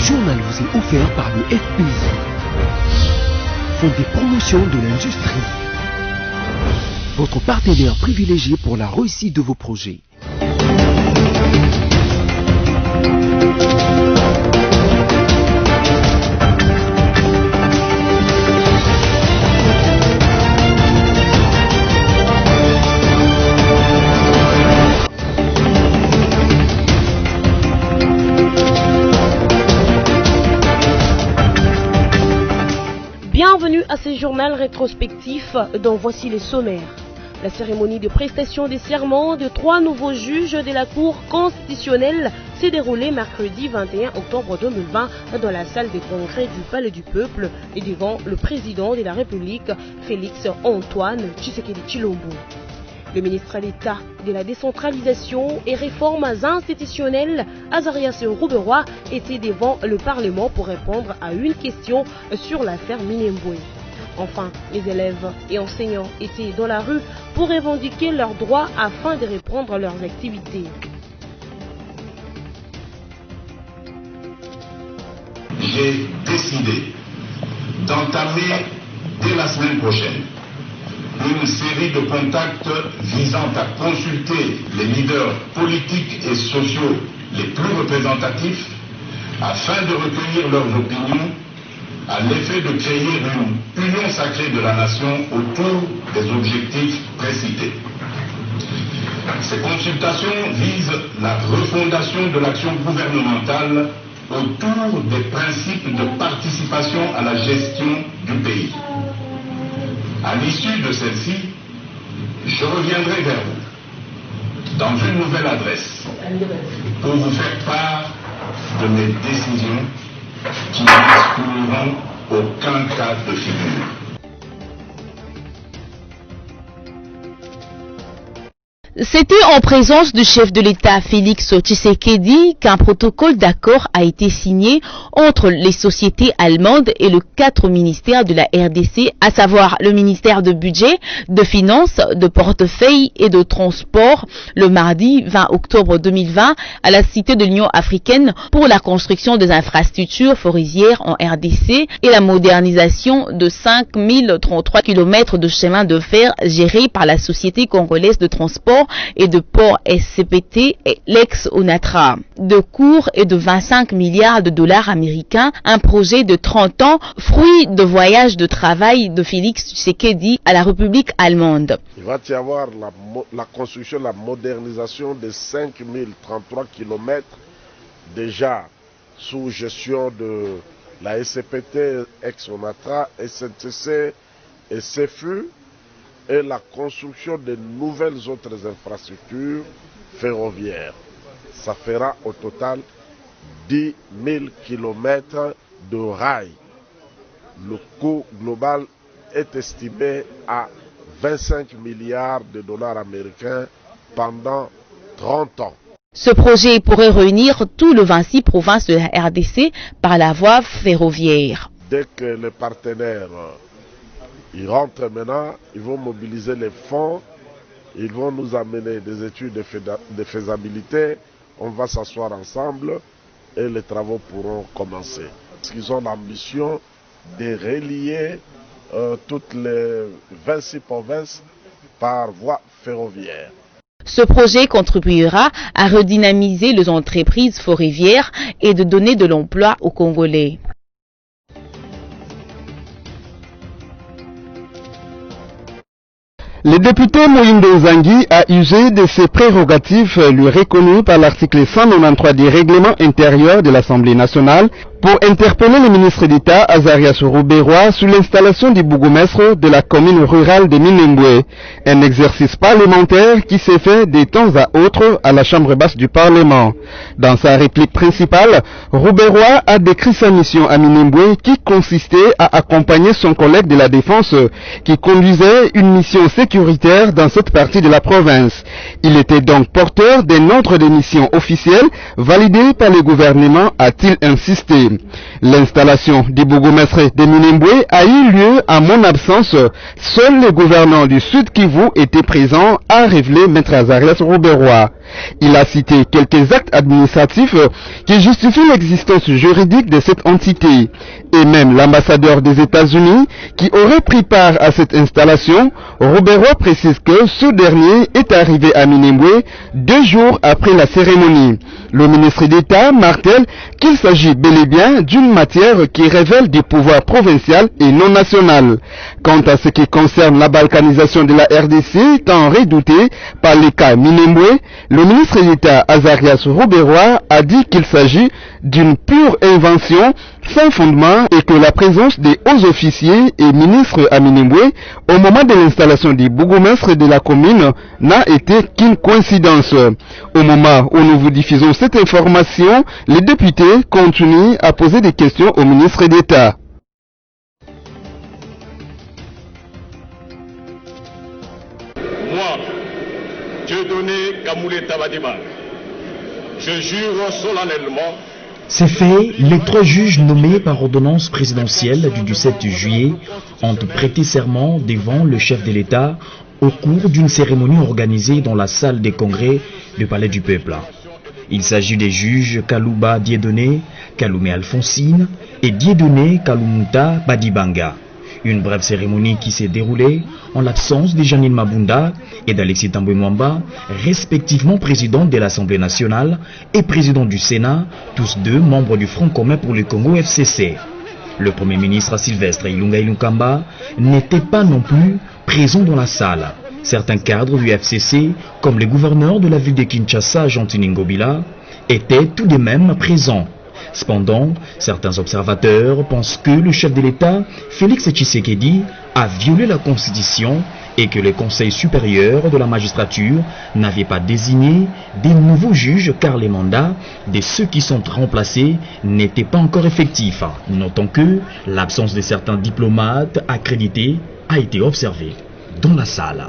journal vous est offert par le FPI, Fonds des promotions de l'industrie, votre partenaire privilégié pour la réussite de vos projets. Bienvenue à ce journal rétrospectif dont voici les sommaires. La cérémonie de prestation des serments de 3 nouveaux juges de la Cour constitutionnelle s'est déroulée mercredi 21 octobre 2020 dans la salle des congrès du Palais du Peuple et devant le président de la République, Félix Antoine Tshisekedi Tshilombo. Le ministre d'État de la décentralisation et réformes institutionnelles, Azarias Rouberoy, était devant le Parlement pour répondre à une question sur l'affaire Minembwe. Enfin, les élèves et enseignants étaient dans la rue pour revendiquer leurs droits afin de reprendre leurs activités. J'ai décidé d'entamer dès la semaine prochaine une série de contacts visant à consulter les leaders politiques et sociaux les plus représentatifs afin de recueillir leurs opinions à l'effet de créer une union sacrée de la nation autour des objectifs précités. Ces consultations visent la refondation de l'action gouvernementale autour des principes de participation à la gestion du pays. À l'issue de celle-ci, je reviendrai vers vous dans une nouvelle adresse pour vous faire part de mes décisions qui n'excluront aucun cas de figure. C'était en présence du chef de l'État Félix Tshisekedi qu'un protocole d'accord a été signé entre les sociétés allemandes et les 4 ministères de la RDC, à savoir le ministère de Budget, de Finances, de Portefeuille et de Transport, le mardi 20 octobre 2020 à la Cité de l'Union africaine pour la construction des infrastructures forestières en RDC et la modernisation de 5033 km de chemins de fer gérés par la Société congolaise de transport et de port SCPT et l'ex-ONATRA. De cours et de 25 milliards de dollars américains, un projet de 30 ans, fruit de voyages de travail de Félix Tshisekedi à la République allemande. Il va y avoir la construction, la modernisation de 5033 km déjà sous gestion de la SCPT, ex-ONATRA, SNCC et CFU, et la construction de nouvelles autres infrastructures ferroviaires. Ça fera au total 10 000 km de rails. Le coût global est estimé à 25 milliards de dollars américains pendant 30 ans. Ce projet pourrait réunir tout le 26 provinces de la RDC par la voie ferroviaire. Dès que les partenaires ils rentrent maintenant, ils vont mobiliser les fonds, ils vont nous amener des études de faisabilité, on va s'asseoir ensemble et les travaux pourront commencer. Ils ont l'ambition de relier toutes les 26 provinces par voie ferroviaire. Ce projet contribuera à redynamiser les entreprises ferroviaires et de donner de l'emploi aux Congolais. Le député Moïndo Zangui a usé de ses prérogatives lui reconnues par l'article 193 du règlement intérieur de l'Assemblée nationale pour interpeller le ministre d'État Azarias Rouberoy sur l'installation du bourgmestre de la commune rurale de Minembwe, un exercice parlementaire qui s'est fait de temps à autre à la chambre basse du Parlement. Dans sa réplique principale, Rouberoy a décrit sa mission à Minembwe qui consistait à accompagner son collègue de la Défense qui conduisait une mission sécuritaire dans cette partie de la province. Il était donc porteur d'un ordre de mission officiel validé par le gouvernement, a-t-il insisté. L'installation du bourgmestre de Minembwe a eu lieu à mon absence. Seul le gouverneur du Sud Kivu était présent, a révélé Maître Azarias Rouberois. Il a cité quelques actes administratifs qui justifient l'existence juridique de cette entité. Et même l'ambassadeur des États-Unis qui aurait pris part à cette installation, Rouberois précise que ce dernier est arrivé à Minembwe 2 jours après la cérémonie. Le ministre d'État martèle qu'il s'agit bel et bien d'une matière qui révèle du pouvoir provincial et non national. Quant à ce qui concerne la balkanisation de la RDC, tant redoutée par les cas Minembwe, le ministre d'État Azarias Rouberois a dit qu'il s'agit d'une pure invention sans fondement et que la présence des hauts officiers et ministres à Minembwe au moment de l'installation du bourgmestre de la commune n'a été qu'une coïncidence. Au moment où nous vous diffusons cette information, les députés continuent à poser des questions au ministre d'État. Moi, Dieudonné Kamoulé Tabadiba, je jure solennellement. Ces faits, les 3 juges nommés par ordonnance présidentielle du 17 juillet ont prêté serment devant le chef de l'État au cours d'une cérémonie organisée dans la salle des congrès du Palais du Peuple. Il s'agit des juges Kalouba Dieudonné, Kaloumé Alphonsine et Dieudonné Kaloumuta Badibanga. Une brève cérémonie qui s'est déroulée en l'absence de Janine Mabunda et d'Alexis Tambwe Mwamba, respectivement président de l'Assemblée nationale et président du Sénat, tous 2 membres du Front commun pour le Congo FCC. Le Premier ministre Sylvestre Ilunga Ilunkamba n'était pas non plus présent dans la salle. Certains cadres du FCC, comme le gouverneur de la ville de Kinshasa, Jean Ngobila, étaient tout de même présents. Cependant, certains observateurs pensent que le chef de l'État, Félix Tshisekedi, a violé la Constitution et que le Conseil supérieur de la magistrature n'avait pas désigné des nouveaux juges car les mandats de ceux qui sont remplacés n'étaient pas encore effectifs. Notons que l'absence de certains diplomates accrédités a été observée dans la salle.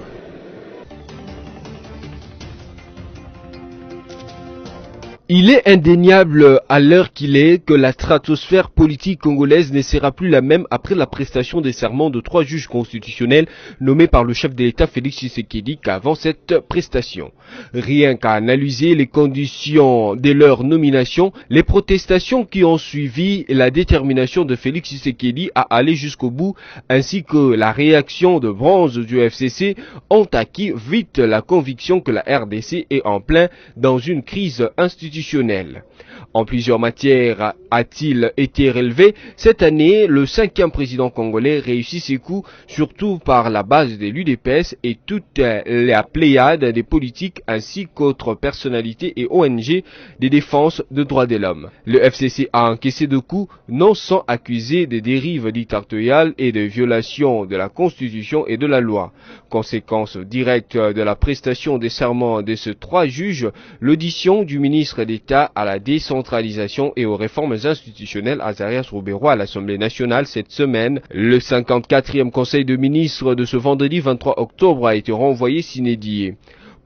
Il est indéniable à l'heure qu'il est que la stratosphère politique congolaise ne sera plus la même après la prestation des serments de 3 juges constitutionnels nommés par le chef de l'État Félix Tshisekedi qu'avant cette prestation. Rien qu'à analyser les conditions de leur nomination, les protestations qui ont suivi et la détermination de Félix Tshisekedi à aller jusqu'au bout ainsi que la réaction de bronze du FCC ont acquis vite la conviction que la RDC est en plein dans une crise institutionnelle. En plusieurs matières a-t-il été relevé. Cette année, le 5e président congolais réussit ses coups, surtout par la base de l'UDPS et toute la pléiade des politiques ainsi qu'autres personnalités et ONG des défenses de droits de l'homme. Le FCC a encaissé de coups, non sans accuser des dérives dictatoriales et de violations de la Constitution et de la loi. Conséquence directe de la prestation des serments de ces 3 juges, l'audition du ministre d'État à la décentralisation et aux réformes institutionnelles Azarias Rouberois à l'Assemblée nationale cette semaine. Le 54e conseil de ministres de ce vendredi 23 octobre a été renvoyé sine die.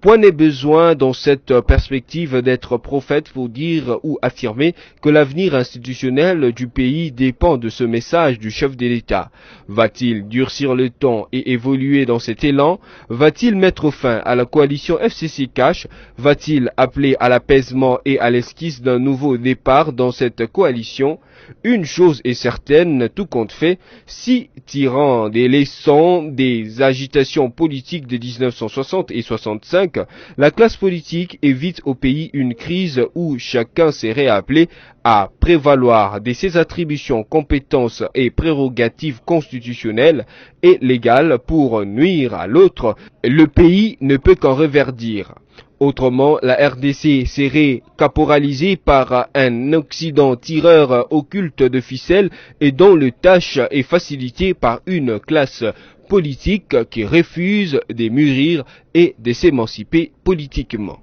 Point n'est besoin dans cette perspective d'être prophète pour dire ou affirmer que l'avenir institutionnel du pays dépend de ce message du chef de l'État. Va-t-il durcir le ton et évoluer dans cet élan? Va-t-il mettre fin à la coalition FCC-Cash? Va-t-il appeler à l'apaisement et à l'esquisse d'un nouveau départ dans cette coalition? Une chose est certaine, tout compte fait, si tirant des leçons des agitations politiques de 1960 et 65, la classe politique évite au pays une crise où chacun serait appelé à prévaloir de ses attributions, compétences et prérogatives constitutionnelles et légales pour nuire à l'autre, le pays ne peut qu'en reverdir. Autrement, la RDC serait caporalisée par un Occident tireur occulte de ficelles et dont le tâche est facilitée par une classe politique qui refuse de mûrir et de s'émanciper politiquement.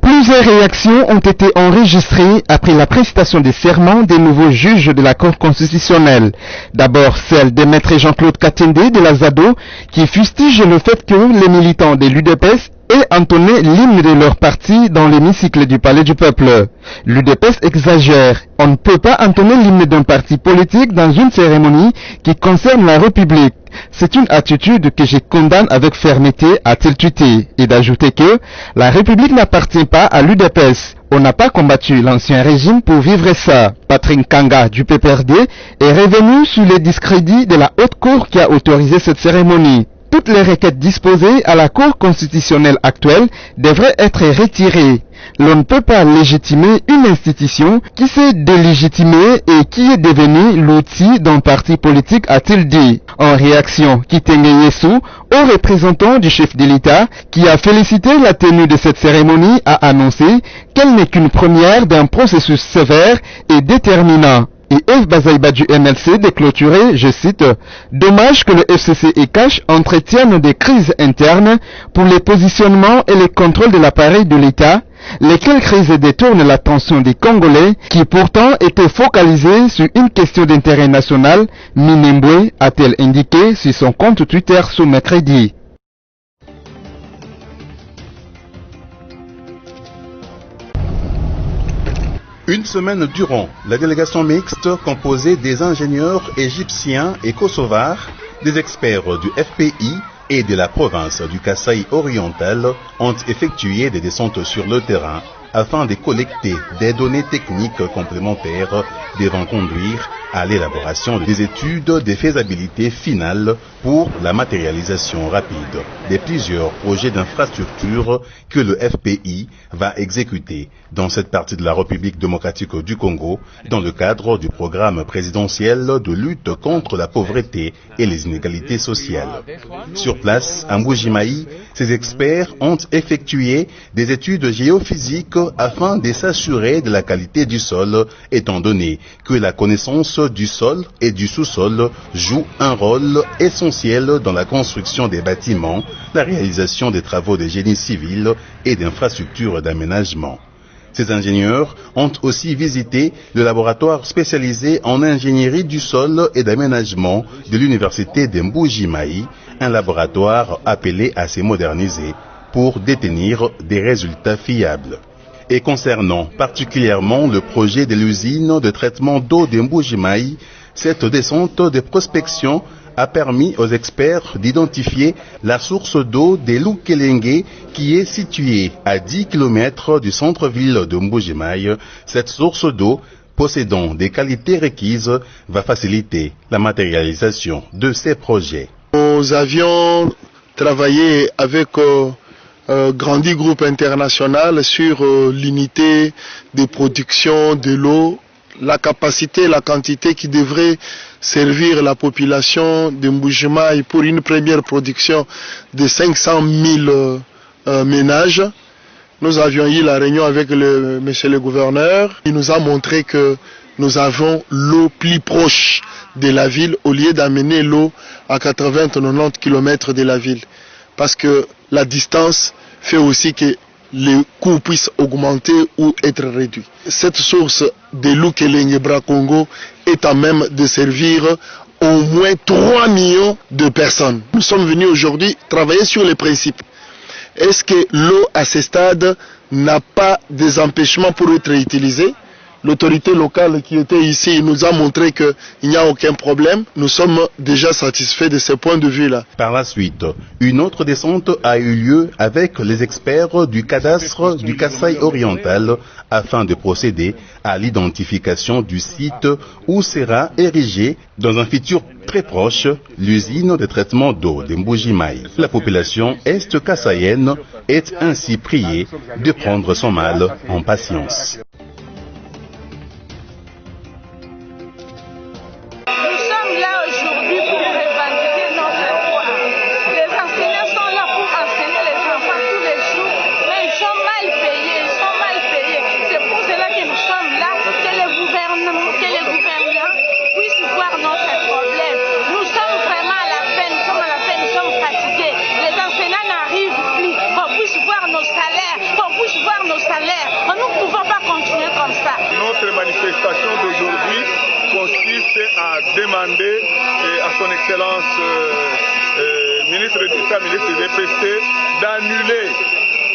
Plusieurs réactions ont été enregistrées après la prestation des serments des nouveaux juges de la Cour constitutionnelle. D'abord celle de maître Jean-Claude Katende de la ZADO qui fustige le fait que les militants de l'UDPS et entonner l'hymne de leur parti dans l'hémicycle du Palais du Peuple. L'UDPS exagère. On ne peut pas entonner l'hymne d'un parti politique dans une cérémonie qui concerne la République. C'est une attitude que je condamne avec fermeté, a-t-il tweeté, et d'ajouter que la République n'appartient pas à l'UDPS. On n'a pas combattu l'ancien régime pour vivre ça. Patrick Kanga du PPRD est revenu sur les discrédits de la haute cour qui a autorisé cette cérémonie. Toutes les requêtes disposées à la Cour constitutionnelle actuelle devraient être retirées. L'on ne peut pas légitimer une institution qui s'est délégitimée et qui est devenue l'outil d'un parti politique, a-t-il dit. En réaction, Kitenge Yesu, au représentant du chef de l'État, qui a félicité la tenue de cette cérémonie, a annoncé qu'elle n'est qu'une première d'un processus sévère et déterminant. Et F. Bazaïba du MLC de clôturer, je cite, « Dommage que le FCC et CACH entretiennent des crises internes pour les positionnements et les contrôles de l'appareil de l'État, lesquelles crises détournent l'attention des Congolais qui pourtant étaient focalisés sur une question d'intérêt national, Minembwe a-t-elle indiqué sur son compte Twitter ce mercredi. Une semaine durant, la délégation mixte composée des ingénieurs égyptiens et kosovars, des experts du FPI et de la province du Kasaï oriental ont effectué des descentes sur le terrain afin de collecter des données techniques complémentaires devant conduire à l'élaboration des études de faisabilité finale pour la matérialisation rapide de plusieurs projets d'infrastructure que le FPI va exécuter dans cette partie de la République démocratique du Congo dans le cadre du programme présidentiel de lutte contre la pauvreté et les inégalités sociales. Sur place, à Mbuji-Mayi, ces experts ont effectué des études géophysiques afin de s'assurer de la qualité du sol, étant donné que la connaissance du sol et du sous-sol joue un rôle essentiel dans la construction des bâtiments, la réalisation des travaux de génie civil et d'infrastructures d'aménagement. Ces ingénieurs ont aussi visité le laboratoire spécialisé en ingénierie du sol et d'aménagement de l'université de Mbuji-Mayi, un laboratoire appelé à se moderniser pour détenir des résultats fiables. Et concernant particulièrement le projet de l'usine de traitement d'eau de Mbuji-Mayi, cette descente de prospection a permis aux experts d'identifier la source d'eau de Lukelenge qui est située à 10 km du centre-ville de Mbuji-Mayi. Cette source d'eau, possédant des qualités requises, va faciliter la matérialisation de ces projets. Nous avions travaillé avec Grandi Groupe International sur l'unité de production de l'eau, la capacité, la quantité qui devrait servir la population de Mbuji-Mayi pour une première production de 500 000 ménages. Nous avions eu la réunion avec monsieur le gouverneur. Il nous a montré que nous avons l'eau plus proche de la ville au lieu d'amener l'eau à 80-90 km de la ville. Parce que la distance fait aussi que les coûts puissent augmenter ou être réduits. Cette source de Lukelenge Bras-Congo est à même de servir au moins 3 millions de personnes. Nous sommes venus aujourd'hui travailler sur les principes. Est-ce que l'eau à ce stade n'a pas des empêchements pour être utilisée? L'autorité locale qui était ici nous a montré qu'il n'y a aucun problème. Nous sommes déjà satisfaits de ce point de vue-là. Par la suite, une autre descente a eu lieu avec les experts du cadastre du Kasaï oriental afin de procéder à l'identification du site où sera érigée dans un futur très proche l'usine de traitement d'eau de Mbuji-Mayi. La population est-kasaïenne est ainsi priée de prendre son mal en patience. Notre manifestation d'aujourd'hui consiste à demander à son Excellence ministre d'État, ministre des DPC, d'annuler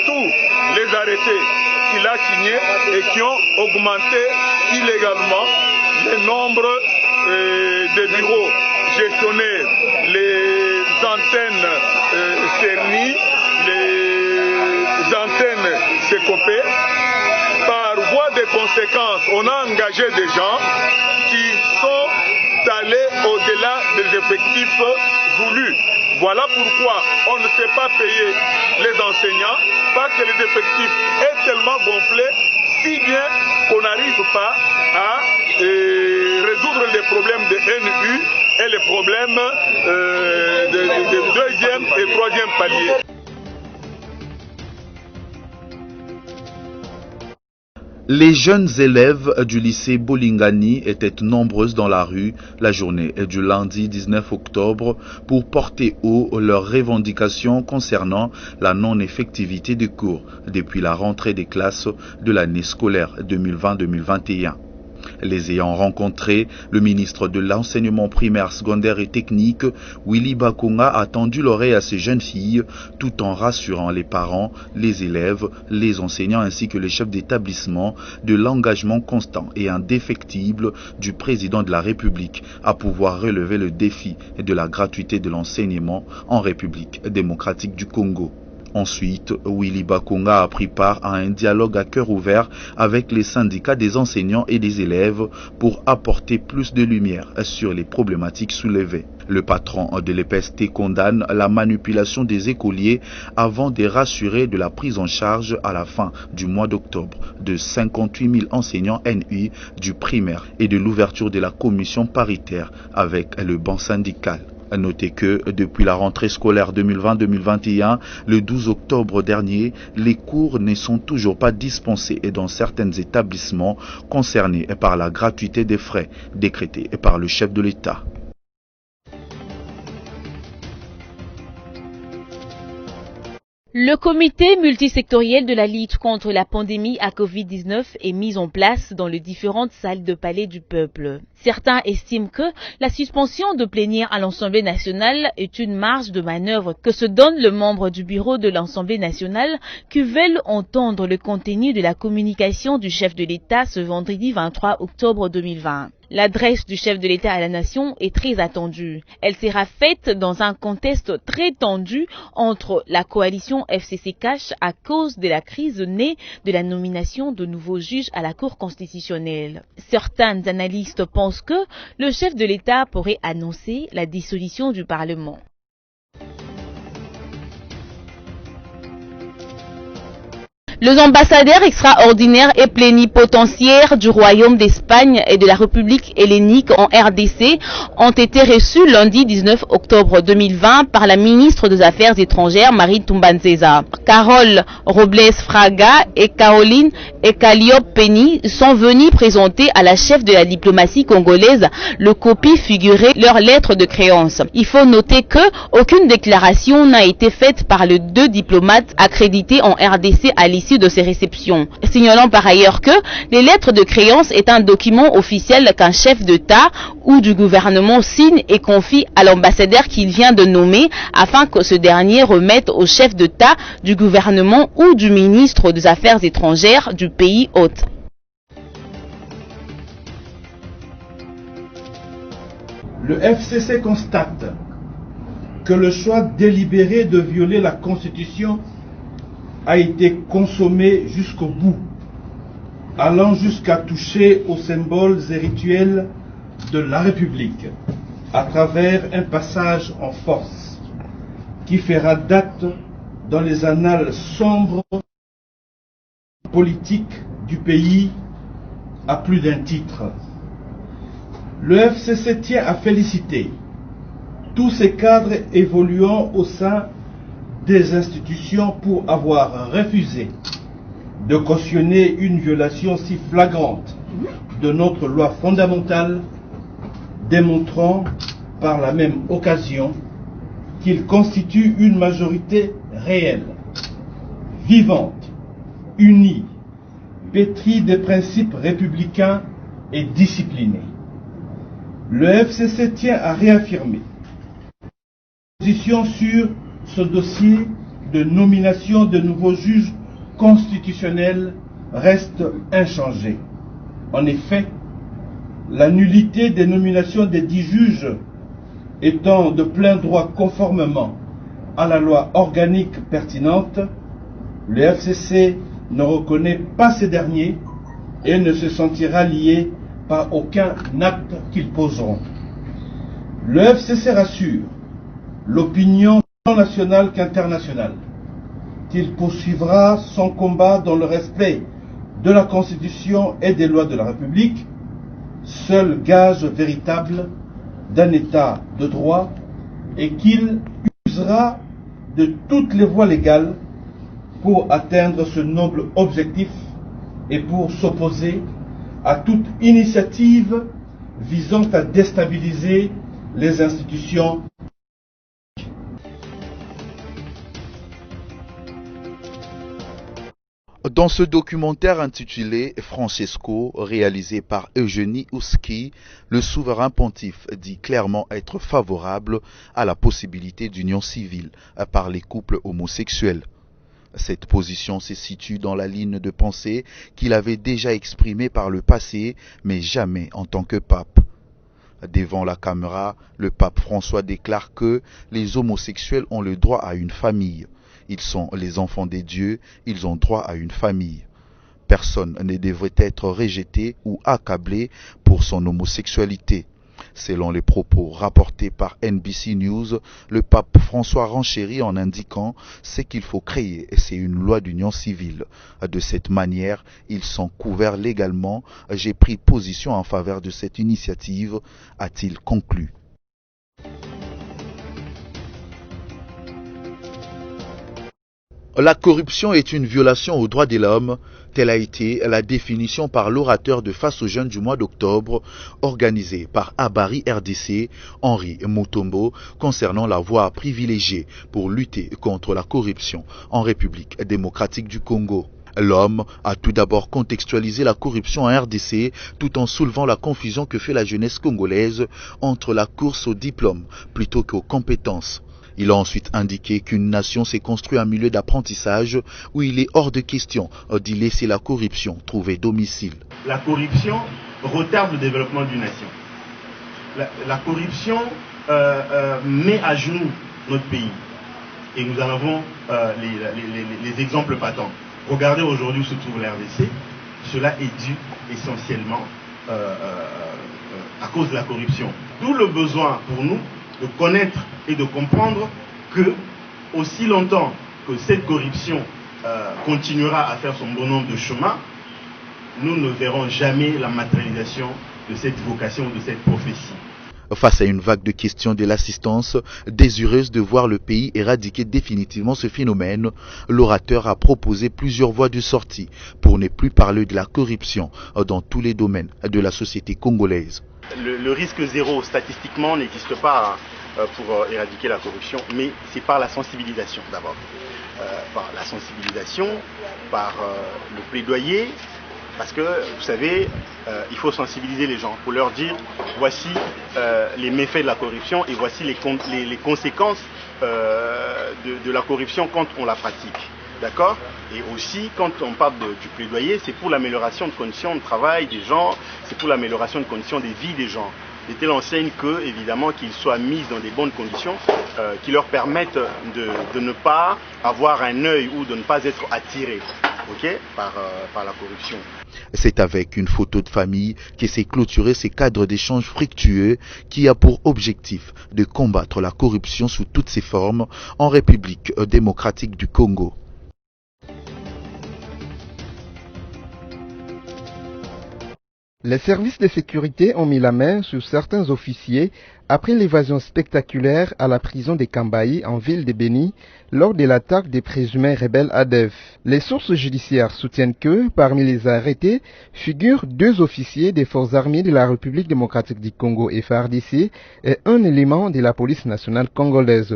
tous les arrêtés qu'il a signés et qui ont augmenté illégalement le nombre de bureaux gestionnaires, les antennes CERNI, les antennes SECOPE. Par voie de conséquence, on a engagé des gens qui sont allés au-delà des effectifs voulus. Voilà pourquoi on ne sait pas payer les enseignants, parce que les effectifs est tellement gonflé, si bien qu'on n'arrive pas à résoudre les problèmes de NU et les problèmes de deuxième et troisième palier. Les jeunes élèves du lycée Bolingani étaient nombreuses dans la rue la journée du lundi 19 octobre pour porter haut leurs revendications concernant la non-effectivité des cours depuis la rentrée des classes de l'année scolaire 2020-2021. Les ayant rencontrés, le ministre de l'enseignement primaire, secondaire et technique, Willy Bakonga, a tendu l'oreille à ces jeunes filles tout en rassurant les parents, les élèves, les enseignants ainsi que les chefs d'établissement de l'engagement constant et indéfectible du président de la République à pouvoir relever le défi de la gratuité de l'enseignement en République démocratique du Congo. Ensuite, Willy Bakonga a pris part à un dialogue à cœur ouvert avec les syndicats des enseignants et des élèves pour apporter plus de lumière sur les problématiques soulevées. Le patron de l'EPST condamne la manipulation des écoliers avant de rassurer de la prise en charge à la fin du mois d'octobre de 58 000 enseignants NU du primaire et de l'ouverture de la commission paritaire avec le banc syndical. Notez que depuis la rentrée scolaire 2020-2021, le 12 octobre dernier, les cours ne sont toujours pas dispensés dans certains établissements concernés par la gratuité des frais décrétée par le chef de l'État. Le comité multisectoriel de la lutte contre la pandémie à Covid-19 est mis en place dans les différentes salles de palais du peuple. Certains estiment que la suspension de plénière à l'Assemblée nationale est une marge de manœuvre que se donne le membre du bureau de l'Assemblée nationale qui veulent entendre le contenu de la communication du chef de l'État ce vendredi 23 octobre 2020. L'adresse du chef de l'État à la nation est très attendue. Elle sera faite dans un contexte très tendu entre la coalition FCC-Cash à cause de la crise née de la nomination de nouveaux juges à la Cour constitutionnelle. Certains analystes pensent que le chef de l'État pourrait annoncer la dissolution du Parlement. Les ambassadeurs extraordinaires et plénipotentiaires du Royaume d'Espagne et de la République hellénique en RDC ont été reçus lundi 19 octobre 2020 par la ministre des Affaires étrangères Marie Tumbanzeza. Carole Robles Fraga et Caroline Calliope Penny sont venus présenter à la chef de la diplomatie congolaise le copie figurée leur lettre de créance. Il faut noter que aucune déclaration n'a été faite par les deux diplomates accrédités en RDC à l'issue de ces réceptions. Signalant par ailleurs que les lettres de créance est un document officiel qu'un chef d'État ou du gouvernement signe et confie à l'ambassadeur qu'il vient de nommer afin que ce dernier remette au chef d'État du gouvernement ou du ministre des Affaires étrangères du pays hôte. Le FCC constate que le choix délibéré de violer la Constitution a été consommé jusqu'au bout, allant jusqu'à toucher aux symboles et rituels de la République, à travers un passage en force qui fera date dans les annales sombres politiques du pays à plus d'un titre. Le FCC tient à féliciter tous ces cadres évoluant au sein des institutions pour avoir refusé de cautionner une violation si flagrante de notre loi fondamentale, démontrant par la même occasion qu'il constitue une majorité réelle, vivante, unie, pétrie des principes républicains et disciplinée. Le FCC tient à réaffirmer sa position sur ce dossier de nomination de nouveaux juges constitutionnel reste inchangée. En effet, la nullité des nominations des 10 juges étant de plein droit conformément à la loi organique pertinente, le FCC ne reconnaît pas ces derniers et ne se sentira lié par aucun acte qu'ils poseront. Le FCC rassure l'opinion tant nationale qu'internationale qu'il poursuivra son combat dans le respect de la Constitution et des lois de la République, seul gage véritable d'un État de droit, et qu'il usera de toutes les voies légales pour atteindre ce noble objectif et pour s'opposer à toute initiative visant à déstabiliser les institutions. Dans ce documentaire intitulé Francesco, réalisé par Eugénie Ouski, le souverain pontife dit clairement être favorable à la possibilité d'union civile par les couples homosexuels. Cette position se situe dans la ligne de pensée qu'il avait déjà exprimée par le passé, mais jamais en tant que pape. Devant la caméra, le pape François déclare que les homosexuels ont le droit à une famille. Ils sont les enfants des dieux, ils ont droit à une famille. Personne ne devrait être rejeté ou accablé pour son homosexualité. Selon les propos rapportés par NBC News, le pape François renchérit en indiquant ce qu'il faut créer, et c'est une loi d'union civile. De cette manière, ils sont couverts légalement. J'ai pris position en faveur de cette initiative, a-t-il conclu. La corruption est une violation aux droits de l'homme, telle a été la définition par l'orateur de Face aux jeunes du mois d'octobre, organisé par Abari RDC, Henri Mutombo, concernant la voie privilégiée pour lutter contre la corruption en République démocratique du Congo. L'homme a tout d'abord contextualisé la corruption en RDC tout en soulevant la confusion que fait la jeunesse congolaise entre la course au diplôme plutôt qu'aux compétences. Il a ensuite indiqué qu'une nation s'est construite un milieu d'apprentissage où il est hors de question d'y laisser la corruption trouver domicile. La corruption retarde le développement d'une nation. La corruption met à genoux notre pays. Et nous en avons les exemples patents. Regardez aujourd'hui où se trouve la RDC. Cela est dû essentiellement à cause de la corruption. D'où le besoin pour nous de connaître et de comprendre que aussi longtemps que cette corruption continuera à faire son bon nombre de chemin, nous ne verrons jamais la matérialisation de cette vocation, de cette prophétie. Face à une vague de questions de l'assistance, désireuse de voir le pays éradiquer définitivement ce phénomène, l'orateur a proposé plusieurs voies de sortie pour ne plus parler de la corruption dans tous les domaines de la société congolaise. Le risque zéro, statistiquement, n'existe pas pour éradiquer la corruption, mais c'est par la sensibilisation d'abord. Par la sensibilisation, par le plaidoyer, parce que, vous savez, il faut sensibiliser les gens pour leur dire voici les méfaits de la corruption et voici les conséquences de la corruption quand on la pratique. D'accord? Et aussi, quand on parle du plaidoyer, c'est pour l'amélioration de conditions de travail des gens, c'est pour l'amélioration de conditions de vie des gens. De telle enseigne que, évidemment, qu'ils soient mis dans des bonnes conditions qui leur permettent de ne pas avoir un œil ou de ne pas être attirés par la corruption. C'est avec une photo de famille que s'est clôturé ces cadres d'échange fructueux qui a pour objectif de combattre la corruption sous toutes ses formes en République démocratique du Congo. Les services de sécurité ont mis la main sur certains officiers après l'évasion spectaculaire à la prison de Kambayi en ville de Beni lors de l'attaque des présumés rebelles ADF. Les sources judiciaires soutiennent que, parmi les arrêtés, figurent 2 officiers des forces armées de la République démocratique du Congo FARDC et un élément de la police nationale congolaise.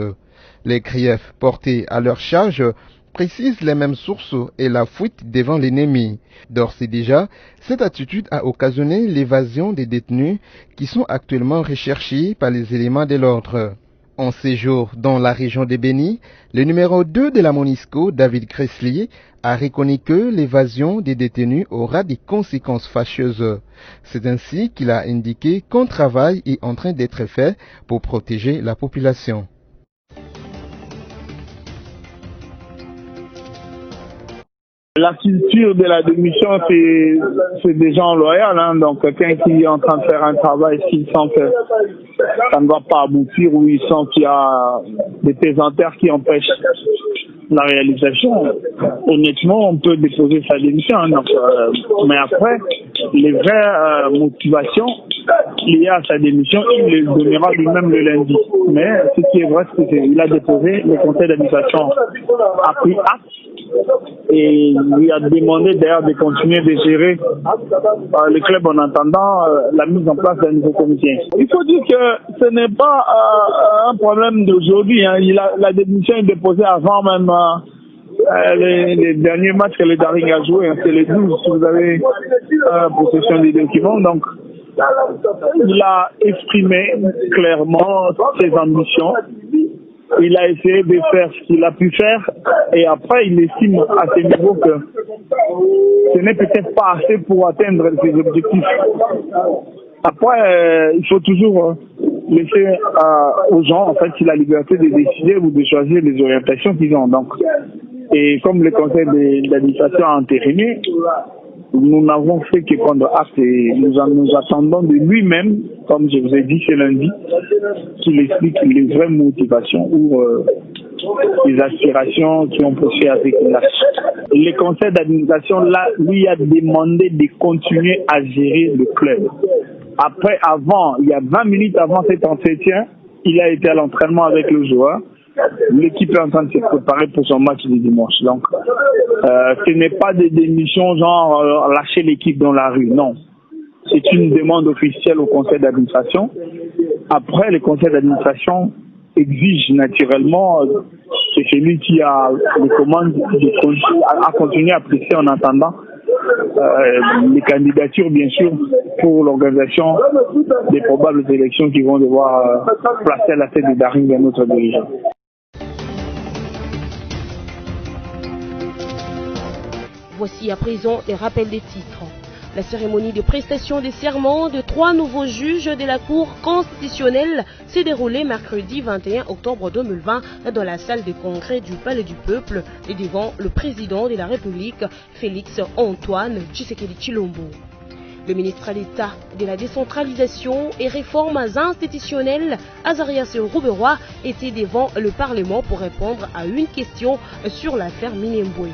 Les griefs portés à leur charge précisent les mêmes sources et la fuite devant l'ennemi. D'ores et déjà, cette attitude a occasionné l'évasion des détenus qui sont actuellement recherchés par les éléments de l'ordre. En séjour dans la région de Béni, le numéro 2 de la MONUSCO, David Creslier, a reconnu que l'évasion des détenus aura des conséquences fâcheuses. C'est ainsi qu'il a indiqué qu'un travail est en train d'être fait pour protéger la population. La culture de la démission, c'est des gens loyaux, donc quelqu'un qui est en train de faire un travail, s'il sent que ça ne va pas aboutir ou il sent qu'il y a des pesanteurs qui empêchent la réalisation, honnêtement, on peut déposer sa démission. Mais après, les vraies motivations liées à sa démission, il les donnera lui-même le lundi. Mais ce qui est vrai, c'est qu'il a déposé, le conseil d'administration a pris acte et lui a demandé d'ailleurs de continuer de gérer le club en attendant la mise en place d'un nouveau comité. Il faut dire que ce n'est pas un problème d'aujourd'hui. La démission est déposée avant même les derniers matchs que le Daring a joué. C'est les 12, si vous avez possession des documents. Donc, il a exprimé clairement ses ambitions. Il a essayé de faire ce qu'il a pu faire et après il estime à ce niveau que ce n'est peut-être pas assez pour atteindre ses objectifs. Après, il faut toujours laisser aux gens en fait la liberté de décider ou de choisir les orientations qu'ils ont. Donc, et comme le conseil d'administration a entériné, nous n'avons fait que prendre acte et nous attendons de lui-même, comme je vous ai dit ce lundi, qu'il explique les vraies motivations ou les aspirations qui ont poussé avec l'acte. Le conseil d'administration, là, lui a demandé de continuer à gérer le club. Après, il y a 20 minutes avant cet entretien, il a été à l'entraînement avec le joueur. L'équipe est en train de se préparer pour son match du dimanche. Donc, ce n'est pas des démissions genre lâcher l'équipe dans la rue. Non. C'est une demande officielle au conseil d'administration. Après, le conseil d'administration exige naturellement que celui qui a les commandes à continuer à presser en attendant les candidatures, bien sûr, pour l'organisation des probables élections qui vont devoir placer à la tête de Daring un autre dirigeant. Voici à présent les rappels des titres. La cérémonie de prestation des serments de 3 nouveaux juges de la Cour constitutionnelle s'est déroulée mercredi 21 octobre 2020 dans la salle de congrès du Palais du Peuple et devant le président de la République, Félix Antoine Tshisekedi Tshilombo. Le ministre d'État de la décentralisation et réformes institutionnelles, Azarias Rouberoy, était devant le Parlement pour répondre à une question sur l'affaire Minembwe.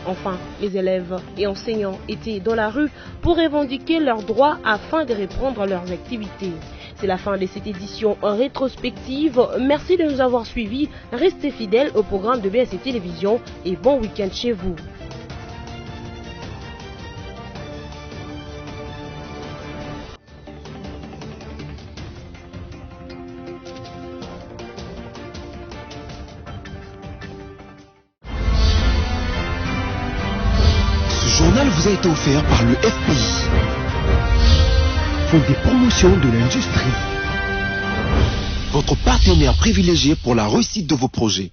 Enfin, les élèves et enseignants étaient dans la rue pour revendiquer leurs droits afin de reprendre leurs activités. C'est la fin de cette édition rétrospective. Merci de nous avoir suivis. Restez fidèles au programme de BSC Télévision et bon week-end chez vous. Ce journal vous a été offert par le FPI, Fonds des promotions de l'industrie, votre partenaire privilégié pour la réussite de vos projets.